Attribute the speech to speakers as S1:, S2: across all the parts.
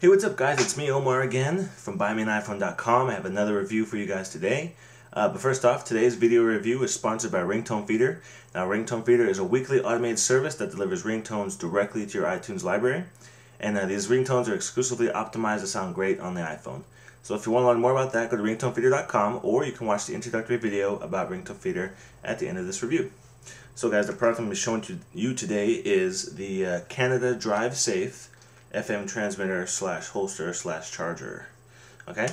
S1: Hey, what's up guys, it's me Omar again from buymeaniphone.com. I have another review for you guys today. But first off, today's video review is sponsored by Ringtone Feeder. Now Ringtone Feeder is a weekly automated service that delivers ringtones directly to your iTunes library. And these ringtones are exclusively optimized to sound great on the iPhone. So if you want to learn more about that, go to ringtonefeeder.com, or you can watch the introductory video about Ringtone Feeder at the end of this review. So guys, the product I'm going to be showing to you today is the Canada Drive Safe FM transmitter / holster / charger. Okay,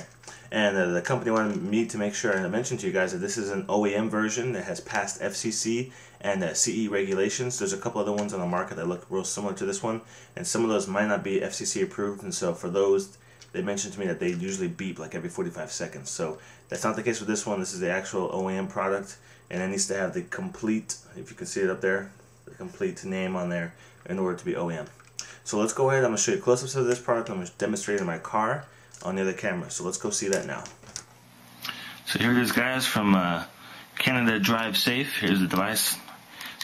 S1: and the company wanted me to make sure and I mentioned to you guys that this is an OEM version that has passed FCC and CE regulations. There's a couple other ones on the market that look real similar to this one, and some of those might not be FCC approved, and so for those, they mentioned to me that they usually beep like every 45 seconds. So that's not the case with this one. This is the actual OEM product, and it needs to have the complete, if you can see it up there, the complete name on there in order to be OEM. So let's go ahead. I'm going to show you close-ups of this product. I'm going to demonstrate it in my car on the other camera. So let's go see that now. So here it is, guys, from Canada Drive Safe. Here's the device.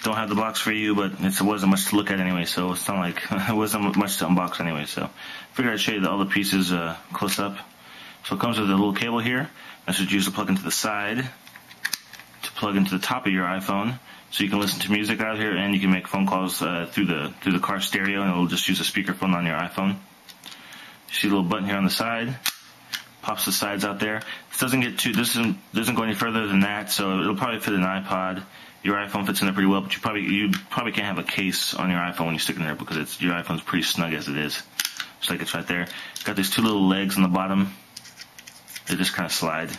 S1: Don't have the box for you, but it wasn't much to look at anyway, so it's not like it wasn't much to unbox anyway. So I figured I'd show you all the pieces close up. So it comes with a little cable here. That's what you use to plug into the side, to plug into the top of your iPhone. So you can listen to music out here, and you can make phone calls through the car stereo, and it'll just use a speakerphone on your iPhone. You see a little button here on the side, pops the sides out there. This doesn't go any further than that, so it'll probably fit an iPod. Your iPhone fits in there pretty well, but you probably can't have a case on your iPhone when you stick it in there because your iPhone's pretty snug as it is. Just like it's right there. Got these two little legs on the bottom. They just kind of slide.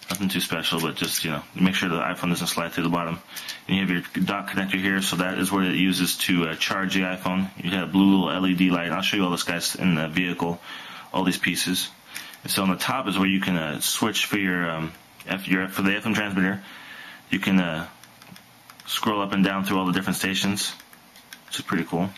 S1: Nothing too special, but just, make sure the iPhone doesn't slide through the bottom. And you have your dock connector here, so that is what it uses to charge the iPhone. You have a blue little LED light. I'll show you all this, guys, in the vehicle, all these pieces. And so on the top is where you can switch for for the FM transmitter. You can scroll up and down through all the different stations, which is pretty cool.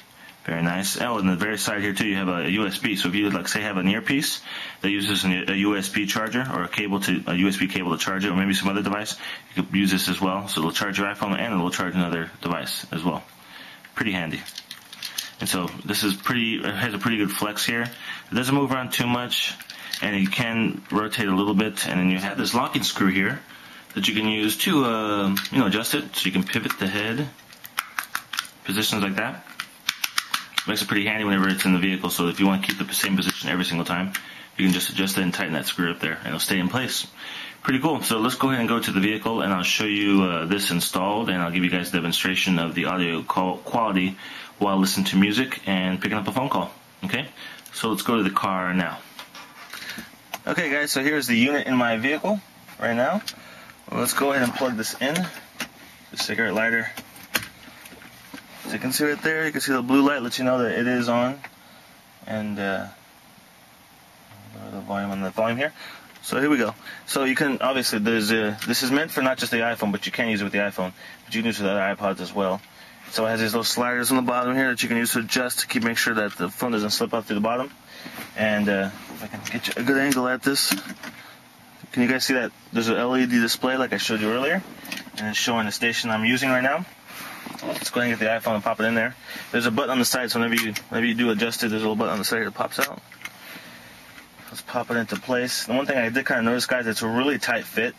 S1: Very nice. Oh, and the very side here too, you have a USB. So if you say have an earpiece that uses a USB charger or a USB cable to charge it, or maybe some other device, you could use this as well. So it'll charge your iPhone and it'll charge another device as well. Pretty handy. And so this is it has a pretty good flex here. It doesn't move around too much, and you can rotate a little bit. And then you have this locking screw here that you can use to adjust it, so you can pivot the head positions like that. Makes it pretty handy whenever it's in the vehicle, so if you want to keep the same position every single time, you can just adjust it and tighten that screw up there, and it'll stay in place. Pretty cool. So let's go ahead and go to the vehicle, and I'll show you this installed, and I'll give you guys a demonstration of the audio quality while listening to music and picking up a phone call. Okay? So let's go to the car now. Okay, guys, so here's the unit in my vehicle right now. Well, let's go ahead and plug this in. The cigarette lighter. As you can see right there, you can see the blue light lets you know that it is on, and the volume on the volume here. So here we go. So you can obviously this is meant for not just the iPhone, but you can use it with the iPhone, but you can use it with other iPods as well. So it has these little sliders on the bottom here that you can use to adjust to make sure that the phone doesn't slip off through the bottom. And if I can get you a good angle at this, can you guys see that there's an LED display like I showed you earlier, and it's showing the station I'm using right now. Let's go ahead and get the iPhone and pop it in there. There's a button on the side, so whenever you do adjust it, there's a little button on the side that pops out. Let's pop it into place. The one thing I did kind of notice, guys, it's a really tight fit.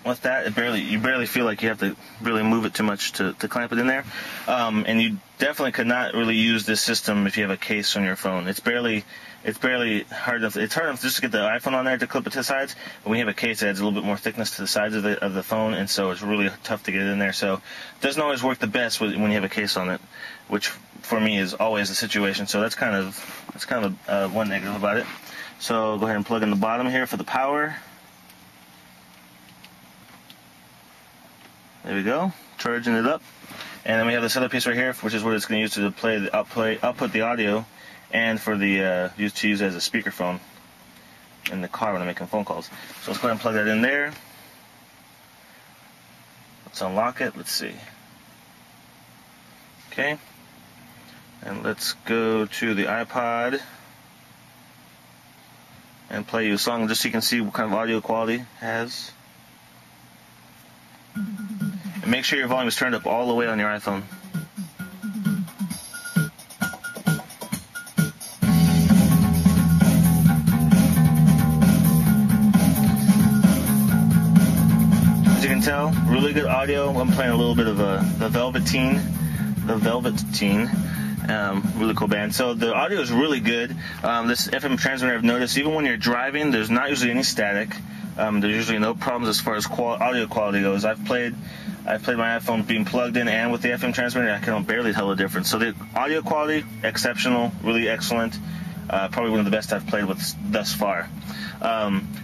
S1: With that, you barely feel like you have to really move it too much to clamp it in there. And you definitely could not really use this system if you have a case on your phone. It's barely hard enough. It's hard enough just to get the iPhone on there to clip it to the sides. But when you have a case, it adds a little bit more thickness to the sides of the phone, and so it's really tough to get it in there. So it doesn't always work the best when you have a case on it, which for me is always the situation. So that's kind of one negative about it. So go ahead and plug in the bottom here for the power. There we go, charging it up. And then we have this other piece right here, which is what it's going to use to output the audio, and for the to use as a speakerphone in the car when I'm making phone calls. So let's go ahead and plug that in there. Let's unlock it. Let's see. Okay. And let's go to the iPod and play you a song just so you can see what kind of audio quality it has. And make sure your volume is turned up all the way on your iPhone. can tell, really good audio. I'm playing a little bit of the Velveteen. Really cool band. So the audio is really good. This FM transmitter, I've noticed, even when you're driving, there's not usually any static. There's usually no problems as far as audio quality goes. I've played my iPhone being plugged in and with the FM transmitter. I can barely tell the difference. So the audio quality, exceptional, really excellent. Probably one of the best I've played with thus far.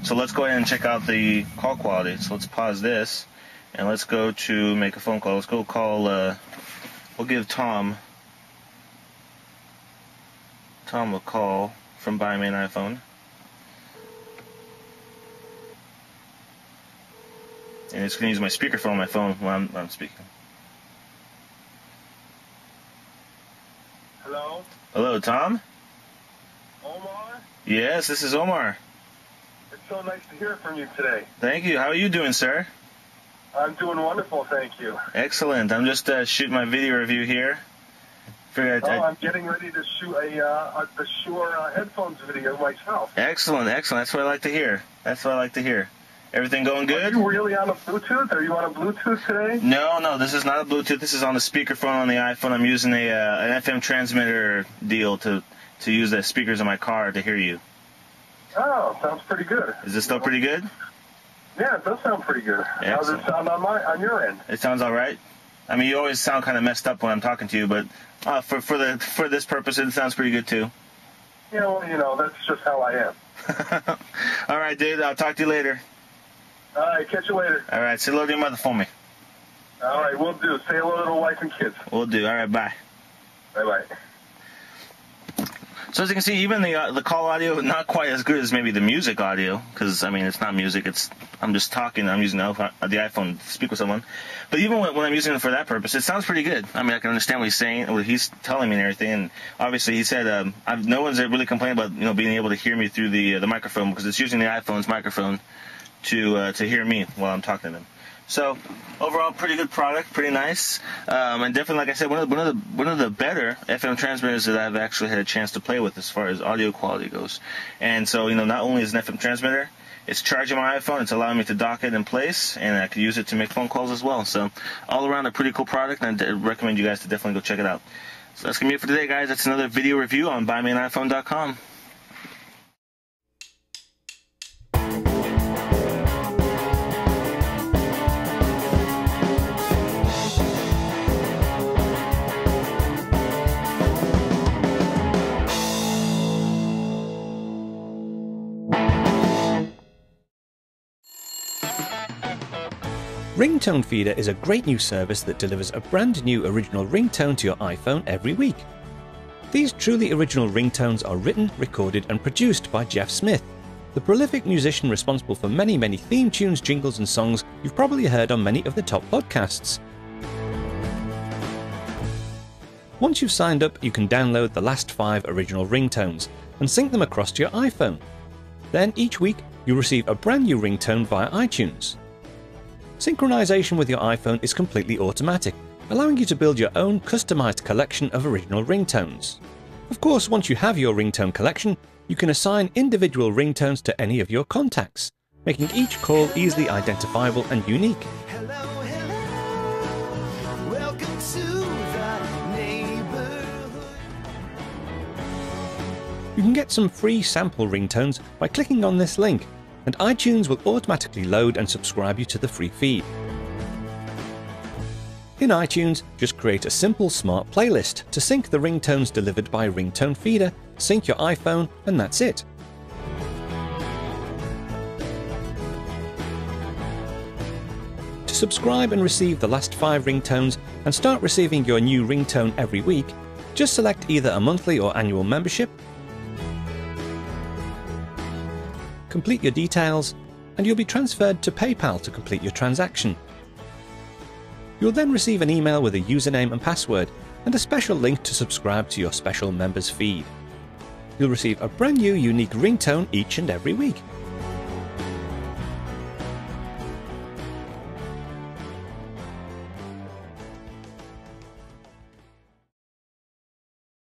S1: So let's go ahead and check out the call quality. So let's pause this and let's go to make a phone call. Let's go call, we'll give Tom a call from Buy Me an iPhone. And it's going to use my speakerphone on my phone while I'm speaking.
S2: Hello?
S1: Hello, Tom?
S2: Omar?
S1: Yes, this is Omar.
S2: It's so nice to hear from you today.
S1: Thank you. How are you doing, sir?
S2: I'm doing wonderful, thank you.
S1: Excellent. I'm just shooting my video review here.
S2: I'm getting ready to shoot the Shure headphones video myself.
S1: Excellent. That's what I like to hear. Everything going good?
S2: Are you really on a Bluetooth? Are you on a Bluetooth today?
S1: No, this is not a Bluetooth. This is on the speakerphone on the iPhone. I'm using an FM transmitter deal to use the speakers in my car to hear you.
S2: Oh, sounds pretty good.
S1: Is this still pretty good?
S2: Yeah, it does sound pretty good.
S1: Excellent.
S2: How does it sound on your end?
S1: It sounds all right. I mean, you always sound kind of messed up when I'm talking to you, but for this purpose, it sounds pretty good too.
S2: Yeah, well, that's just how I am.
S1: All right, dude. I'll talk to you later.
S2: All right, catch you later.
S1: All right, say hello to your mother for me.
S2: All right, we'll do. Say hello to the wife and kids.
S1: We'll do. All right, bye.
S2: Bye-bye.
S1: So as you can see, even the call audio, not quite as good as maybe the music audio, because, I mean, it's not music. I'm just talking. I'm using the iPhone to speak with someone. But even when I'm using it for that purpose, it sounds pretty good. I mean, I can understand what he's saying, what he's telling me and everything. And obviously, he said, no one's really complaining about, being able to hear me through the microphone, because it's using the iPhone's microphone to hear me while I'm talking to them. So overall, pretty good product, pretty nice, and definitely, like I said, one of the better FM transmitters that I've actually had a chance to play with as far as audio quality goes. And so, not only is it an FM transmitter, it's charging my iPhone, it's allowing me to dock it in place, and I can use it to make phone calls as well. So all around a pretty cool product, and I recommend you guys to definitely go check it out. So that's gonna be it for today, guys. That's another video review on BuyMeAnIPhone.com.
S3: Ringtone Feeder is a great new service that delivers a brand new original ringtone to your iPhone every week. These truly original ringtones are written, recorded and produced by Jeff Smith, the prolific musician responsible for many theme tunes, jingles and songs you've probably heard on many of the top podcasts. Once you've signed up, you can download the last 5 original ringtones and sync them across to your iPhone. Then each week you'll receive a brand new ringtone via iTunes. Synchronization with your iPhone is completely automatic, allowing you to build your own customized collection of original ringtones. Of course, once you have your ringtone collection, you can assign individual ringtones to any of your contacts, making each call easily identifiable and unique.
S4: Hello, hello. Welcome to the neighborhood.
S3: You can get some free sample ringtones by clicking on this link, and iTunes will automatically load and subscribe you to the free feed. In iTunes, just create a simple smart playlist to sync the ringtones delivered by Ringtone Feeder, sync your iPhone, and that's it. To subscribe and receive the last 5 ringtones and start receiving your new ringtone every week, just select either a monthly or annual membership, complete your details, and you'll be transferred to PayPal to complete your transaction. You'll then receive an email with a username and password and a special link to subscribe to your special members feed. You'll receive a brand new unique ringtone each and every week.